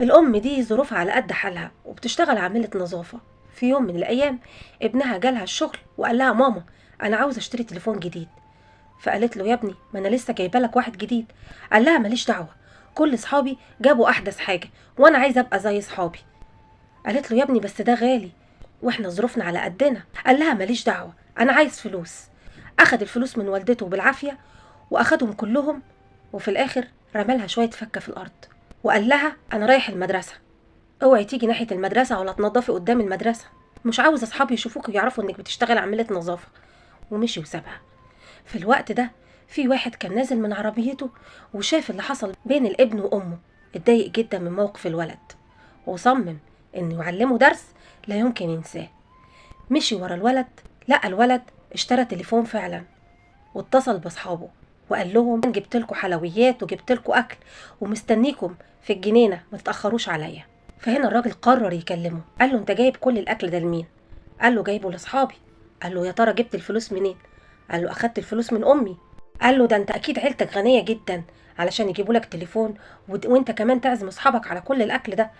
الأم دي ظروفها على قد حالها وبتشتغل عاملة نظافة. في يوم من الأيام ابنها جالها الشغل وقال لها: ماما، أنا عاوز أشتري تليفون جديد. فقالت له: يا ابني، ما أنا لسه جايبه لك واحد جديد. قال لها: ماليش دعوة، كل صحابي جابوا أحدث حاجة وأنا عايزة أبقى زي صحابي. قالت له: يا ابني، بس ده غالي واحنا ظروفنا على قدنا. قال لها: ماليش دعوة، أنا عايز فلوس. أخد الفلوس من والدته بالعافية وأخدهم كلهم، وفي الآخر رمالها شوية فكة في الأرض وقال لها: أنا رايح المدرسة، اوعي تيجي ناحية المدرسة ولا تنضفي قدام المدرسة، مش عاوز اصحابي يشوفوك ويعرفوا انك بتشتغل عاملة نظافة. ومشي وسابها. في الوقت ده في واحد كان نازل من عربيته وشاف اللي حصل بين الابن وامه. اتضايق جدا من موقف الولد وصمم انه يعلمه درس لا يمكن ينساه. مشي ورا الولد، لقى الولد اشترى تليفون فعلا، واتصل باصحابه وقال لهم: جبت لكم حلويات وجبت لكم اكل ومستنيكم في الجنينه، ما تتاخروش عليا. فهنا الراجل قرر يكلمه، قال له: انت جايب كل الاكل ده لمين؟ قال له: جايبه لاصحابي. قال له: يا ترى جبت الفلوس منين؟ قال له: اخدت الفلوس من امي. قال له: ده انت اكيد عيلتك غنيه جدا علشان يجيبوا لك تليفون وانت كمان تعزم اصحابك على كل الاكل ده.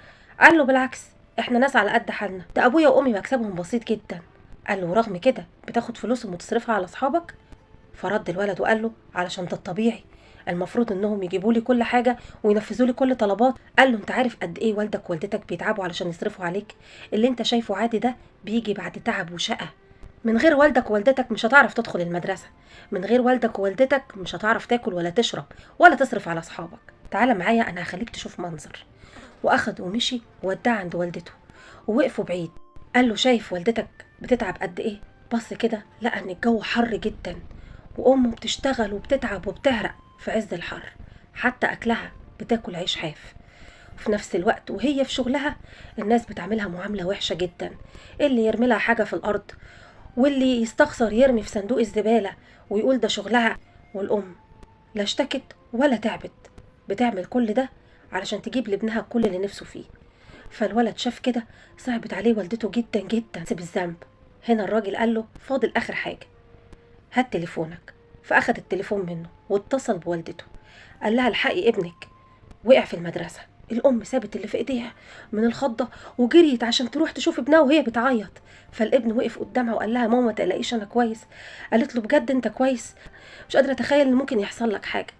قال له: بالعكس، احنا ناس على قد حالنا، ده ابويا وامي مكسبهم بسيط جدا. قال له: رغم كده بتاخد فلوسهم وتصرفها على اصحابك؟ فرد الولد وقال له: علشان ده الطبيعي، المفروض انهم يجيبوا لي كل حاجه وينفذوا لي كل طلبات. قال له: انت عارف قد ايه والدك ووالدتك بيتعبوا علشان يصرفوا عليك؟ اللي انت شايفه عادي ده بيجي بعد تعب وشقه. من غير والدك ووالدتك مش هتعرف تدخل المدرسه، من غير والدك ووالدتك مش هتعرف تاكل ولا تشرب ولا تصرف على اصحابك. تعالى معايا انا هخليك تشوف منظر. واخد ومشي ووداه عند والدته ووقفوا بعيد. قال له: شايف والدتك بتتعب قد ايه؟ بص كده لقى ان الجو حر جدا، وامه بتشتغل وبتتعب وبتهرق في عز الحر، حتى اكلها بتاكل عيش حاف. وفي نفس الوقت وهي في شغلها الناس بتعملها معاملة وحشة جدا، اللي يرمي لها حاجة في الأرض واللي يستخسر يرمي في صندوق الزبالة ويقول ده شغلها. والأم لا اشتكت ولا تعبت، بتعمل كل ده علشان تجيب لابنها كل اللي نفسه فيه. فالولد شاف كده، صعبت عليه والدته جدا جدا بالذنب. هنا الراجل قال له: فاضل آخر حاجة، هات تليفونك. فأخد التليفون منه واتصل بوالدته، قال لها: الحقي ابنك وقع في المدرسة. الأم سابت اللي في ايديها من الخضة وجريت عشان تروح تشوف ابنها وهي بتعيط. فالابن وقف قدامها وقال لها: ماما، ما تقلقيش، أنا كويس. قالت له: بجد أنت كويس؟ مش قادرة أتخيل إن ممكن يحصل لك حاجة.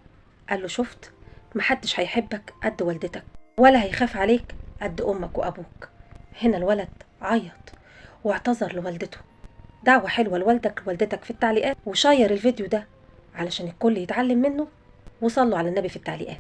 قال له: شفت، محدش هيحبك قد والدتك ولا هيخاف عليك قد أمك وأبوك. هنا الولد عيط واعتذر لوالدته. دعوة حلوة لوالدك ووالدتك في التعليقات، وشير الفيديو ده علشان الكل يتعلم منه، وصلوا على النبي في التعليقات.